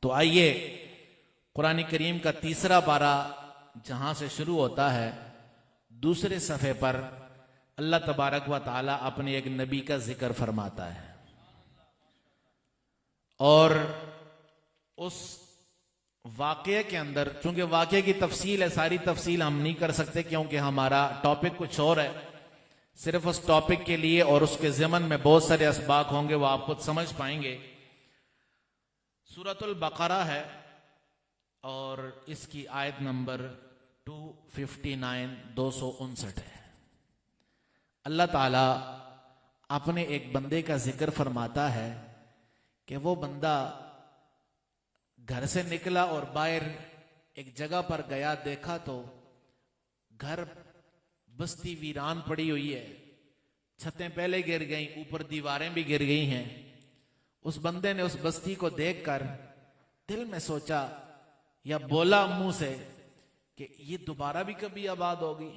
तो आइए कुरान करीम का तीसरा पारा जहां से शुरू होता है, दूसरे सफ़े पर अल्लाह तबारक व ताला अपने एक नबी का जिक्र फरमाता है और उस वाक़े के अंदर, चूंकि वाक़े की तफसील है, सारी तफसील हम नहीं कर सकते क्योंकि हमारा टॉपिक कुछ और है। सिर्फ उस टॉपिक के लिए और उसके ज़मन में बहुत सारे असबाक होंगे, वो आप खुद समझ पाएंगे। सूरतुल बकरा है और इसकी आयत नंबर 259 259 है। अल्लाह ताला अपने एक बंदे का जिक्र फरमाता है कि वो बंदा घर से निकला और बाहर एक जगह पर गया, देखा तो घर बस्ती वीरान पड़ी हुई है, छतें पहले गिर गई, ऊपर दीवारें भी गिर गई हैं। उस बंदे ने उस बस्ती को देखकर दिल में सोचा या बोला मुंह से कि ये दोबारा भी कभी आबाद होगी।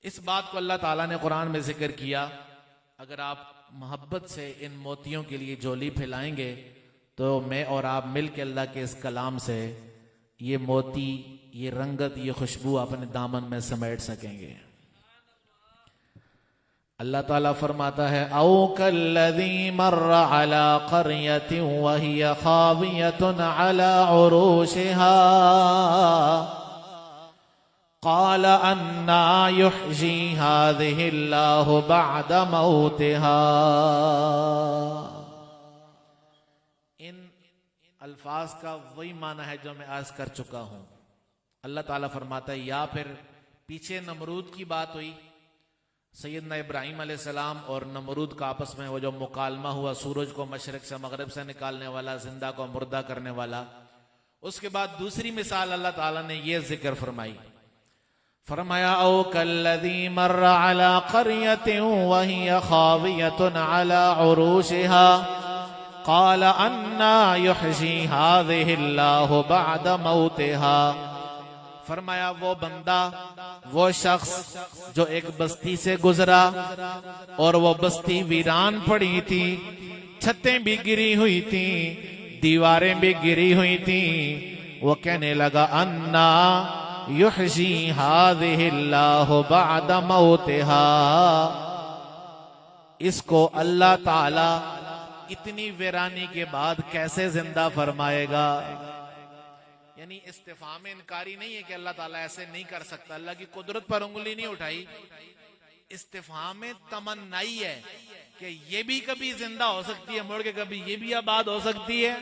इस बात को अल्लाह ताला ने कुरान में जिक्र किया। अगर आप मोहब्बत से इन मोतियों के लिए झोली फैलाएंगे तो मैं और आप मिल के अल्लाह के इस कलाम से ये मोती, ये रंगत, ये खुशबू अपने दामन में समेट सकेंगे। अल्लाह ताला फरमाता है, औ कल्लज़ी मर्रा अला क़र्यतिन व हिय ख़ावियतुन अला उरूशिहा क़ाल अन्ना युहयी हाज़िहिल्लाहु बअद मौतिहा। इन अल्फाज का वही माना है जो मैं आज कर चुका हूं। अल्लाह ताला फरमाता है, या फिर पीछे नमरूद की बात हुई, सैयदना इब्राहिम अलैहिस्सलाम और नमरूद का आपस में वो जो मुकालमा हुआ, सूरज को मशरक से मगरब से निकालने वाला, जिंदा को मुर्दा करने वाला। उसके बाद दूसरी मिसाल अल्लाह ताला ने ये जिक्र फरमाई, फरमाया औ कल्लज़ी मर्रा अला क़र्यतिन व हिय ख़ावियतुन अला उरूशिहा क़ाल अन्ना युहयी हाज़िहिल्लाहु बअद मौतिहा। फरमाया वो बंदा, वो शख्स जो एक बस्ती से गुजरा और वो बस्ती वीरान पड़ी थी, छतें भी गिरी हुई थी, दीवारें भी गिरी हुई थी, वो कहने लगा अन्ना युहयी हाज़िहिल्लाहु बअद मौतिहा, इसको अल्लाह ताला इतनी वीरानी के बाद कैसे जिंदा फरमाएगा। यानी इस्तिफाम इनकारी नहीं है कि अल्लाह ताला ऐसे नहीं कर सकता, अल्लाह की कुदरत पर उंगली नहीं उठाई। इस्तिफाम तमन्नाई है कि ये भी कभी जिंदा हो सकती है, मुड़ के कभी ये भी आबाद हो सकती है।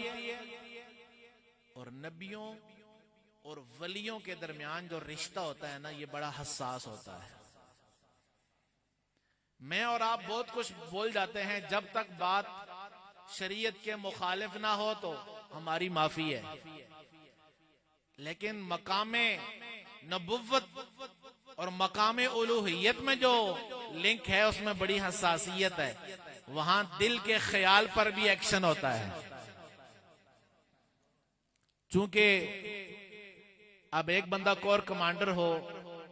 और नबियों और वलियों के दरमियान जो रिश्ता होता है ना, ये बड़ा हसास होता है। मैं और आप बहुत कुछ बोल जाते हैं, जब तक बात शरीयत के मुखालिफ ना हो तो हमारी माफी है, लेकिन मकामे नबुव्वत और मकामे उलूहियत में जो लिंक है उसमें बड़ी हसासियत है। वहां दिल के ख्याल पर भी एक्शन होता है। चूंकि अब एक बंदा कोर कमांडर हो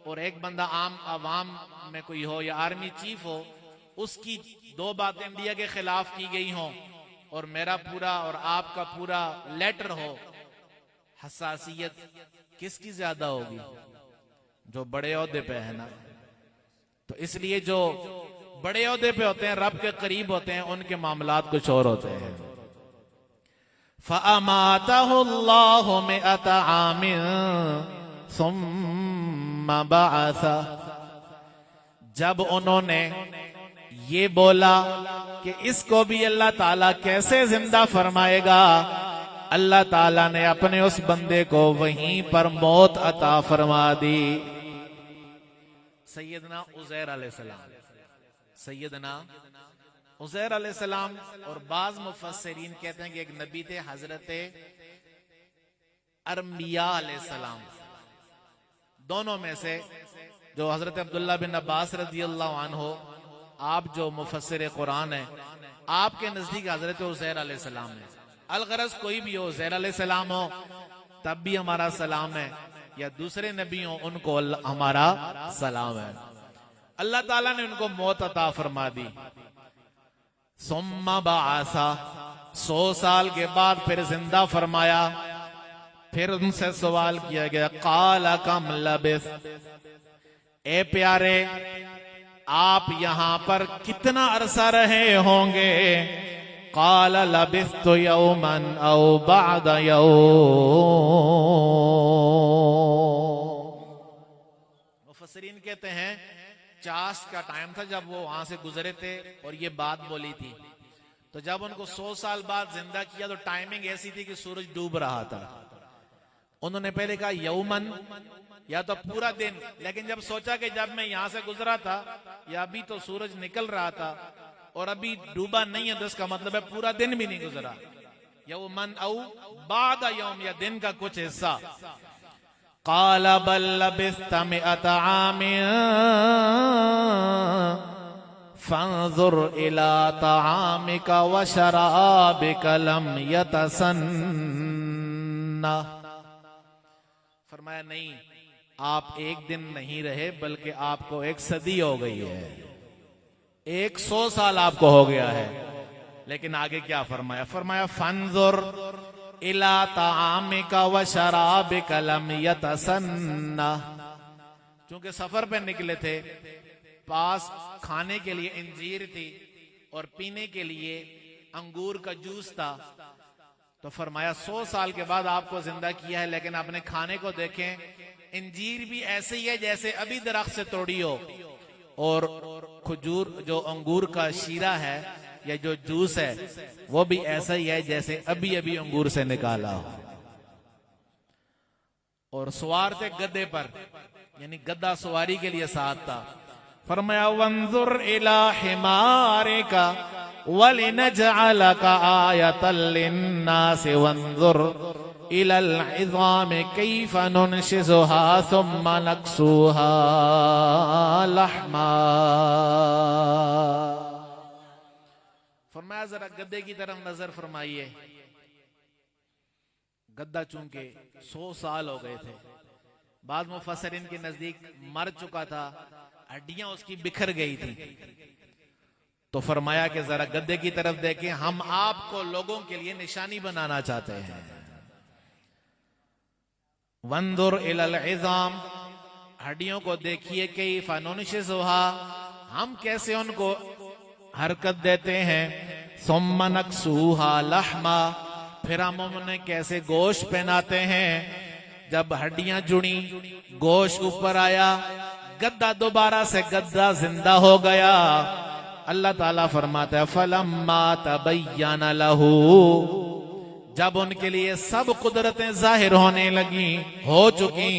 और एक बंदा आम आवाम में कोई हो या आर्मी चीफ हो, उसकी दो बातें इंडिया के खिलाफ की गई हों और मेरा पूरा और आपका पूरा लेटर हो, हसासियत किसकी ज्यादा होगी? जो बड़े ओहदे पे है ना। तो इसलिए जो बड़े ओहदे पे होते हैं, रब के करीब होते हैं, उनके मामलात कुछ और होते हैं। फ़अमातहुल्लाहु मिअत आमिन सुम्मा बअसा, जब उन्होंने ये बोला कि इसको भी अल्लाह ताला कैसे जिंदा फरमाएगा, अल्लाह ताला ने अपने उस बंदे को वहीं पर मौत अता फरमा दी। सैयदना उज़ैर अलैहिस्सलाम, सैयदना उज़ैर अलैहिस्सलाम, और बाज मुफस्सिरीन कहते हैं कि एक नबी थे, हजरत अरमिया अलैहिस्सलाम। दोनों में से जो हजरत अब्दुल्ला बिन अब्बास रज़ियल्लाहु अन्हु, आप जो मुफस्सिर कुरान है, आपके नजदीक हजरत उज़ैर अलैहिस्सलाम है। अलगरज कोई भी हो, उज़ैर अलैहिस्सलाम हो तब भी हमारा सलाम है, या दूसरे नबी हो उनको हमारा सलाम है। अल्लाह ताला ने उनको मौत अता फरमा दी। सुम्मा बासा, 100 साल के बाद फिर जिंदा फरमाया। फिर उनसे सवाल किया गया, काला कम लबिस, ए प्यारे आप यहां पर कितना अरसा रहे होंगे? काला लबिस तो यौमन औ बाद मुफस्सिरीन कहते हैं चाश का टाइम था जब वो वहां से गुजरे थे और ये बात बोली थी। तो जब उनको 100 साल बाद जिंदा किया तो टाइमिंग ऐसी थी कि सूरज डूब रहा था। उन्होंने पहले कहा यौमन, या तो पूरा दिन, लेकिन जब सोचा कि जब मैं यहां से गुजरा था या अभी तो सूरज निकल रहा था और अभी डूबा नहीं है, तो इसका मतलब है पूरा दिन भी नहीं गुजरा। यौमन औ बाद यौम, या दिन का कुछ हिस्सा। काला बल लबिस्त मिअत आमिन फंजुर इला तआमिका व शराबिका लम यतसन्ना। फरमाया नहीं, आप एक दिन नहीं रहे बल्कि आपको 1 सदी हो गई है, 100 साल आपको हो गया है। लेकिन आगे क्या फरमाया? फरमाया फंजुर इला तामिका व शराबिका लम यतसन्ना। क्योंकि सफर पे निकले थे, पास खाने के लिए इंजीर थी और पीने के लिए अंगूर का जूस था। तो फरमाया 100 साल के बाद आपको जिंदा किया है, लेकिन अपने खाने को देखें, इंजीर भी ऐसे ही है जैसे अभी दरख्त से तोड़ी हो, और खजूर जो अंगूर का शीरा है या जो जूस है वो भी ऐसा ही है जैसे अभी अभी अंगूर से निकाला हो। और सवार थे गद्दे पर, यानी गद्दा सवारी के लिए साथ था। फरमाया वंजुर इला हिमारिका वलिनजअलका आयतल लिन्नास वंजुर इलल इज़ामि कैफ़ नुनशिज़ुहा सुम्मा नक्सूहा लहमा। फरमाया जरा गद्दे की तरफ नजर फरमाइए। गद्दा चूंकि 100 साल हो गए थे, बाद मुफस्सिरीन के नजदीक मर चुका था, हड्डियां उसकी बिखर गई थी। तो फरमाया कि जरा गद्दे की तरफ देखें, हम आपको लोगों के लिए निशानी बनाना चाहते हैं। वंदुर इलल इज़ाम, हड्डियों को देखिए, कैफ़ नुनशिज़ुहा, हम कैसे उनको हरकत देते हैं। सुम्मा नक्सूहा लहमा, फिर हम उन्हें कैसे गोश्त पहनाते हैं। जब हड्डियां जुड़ी, गोश्त ऊपर आया, गद्दा दोबारा से गद्दा जिंदा हो गया। अल्लाह ताला फरमाता है फलम्मा तबय्यन लहू, जब उनके लिए सब कुदरतें जाहिर होने लगी, हो चुकी,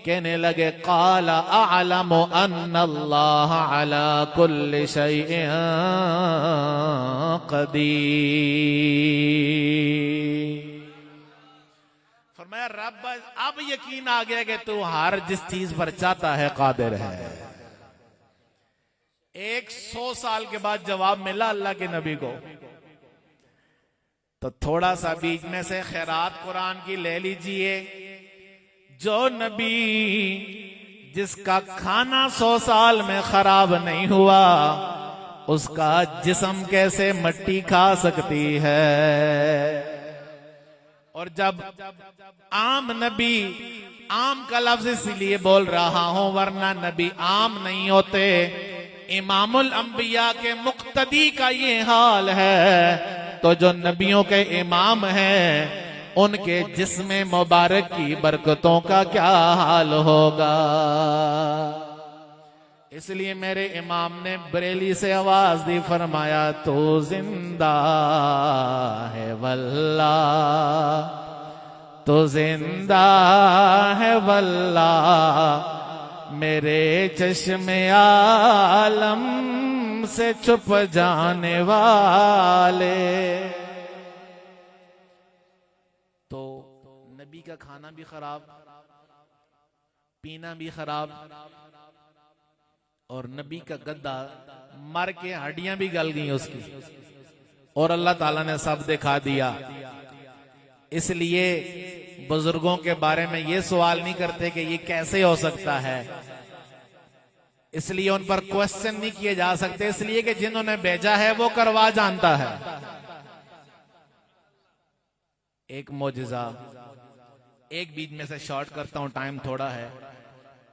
कहने लगे काला अअलमु अन्नल्लाह अला कुल्लि शैइन क़दीर। फरमाया रब अब यकीन आ गया कि तू हर जिस चीज पर चाहता है कादिर है। 100 साल के बाद जवाब मिला अल्लाह के नबी को। तो थोड़ा सा बीच में से खैरात कुरान की ले लीजिए। जो नबी जिसका खाना 100 साल में खराब नहीं हुआ, उसका जिस्म कैसे मिट्टी खा सकती है। और जब आम नबी, आम का लफ्ज इसलिए बोल रहा हूं वरना नबी आम नहीं होते, इमामुल अंबिया के मुक्तदी का ये हाल है, तो जो नबियों के इमाम हैं उनके जिस्म मुबारक की बरकतों का क्या हाल होगा। इसलिए मेरे इमाम ने बरेली से आवाज दी, फरमाया तो जिंदा है वल्ला, तो जिंदा है वल्ला, मेरे चश्मे आलम से छुप जाने वाले। तो नबी का खाना भी खराब, पीना भी खराब, और नबी का गद्दा मर के हड्डियां भी गल गई उसकी, और अल्लाह ताला ने सब दिखा दिया। इसलिए बुजुर्गों के बारे में ये सवाल नहीं करते कि ये कैसे हो सकता है, इसलिए उन पर क्वेश्चन नहीं किए जा सकते, इसलिए कि जिन्होंने भेजा है वो करवा जानता है। एक मोजिजा, एक बीच में से शॉर्ट करता हूं, टाइम थोड़ा है।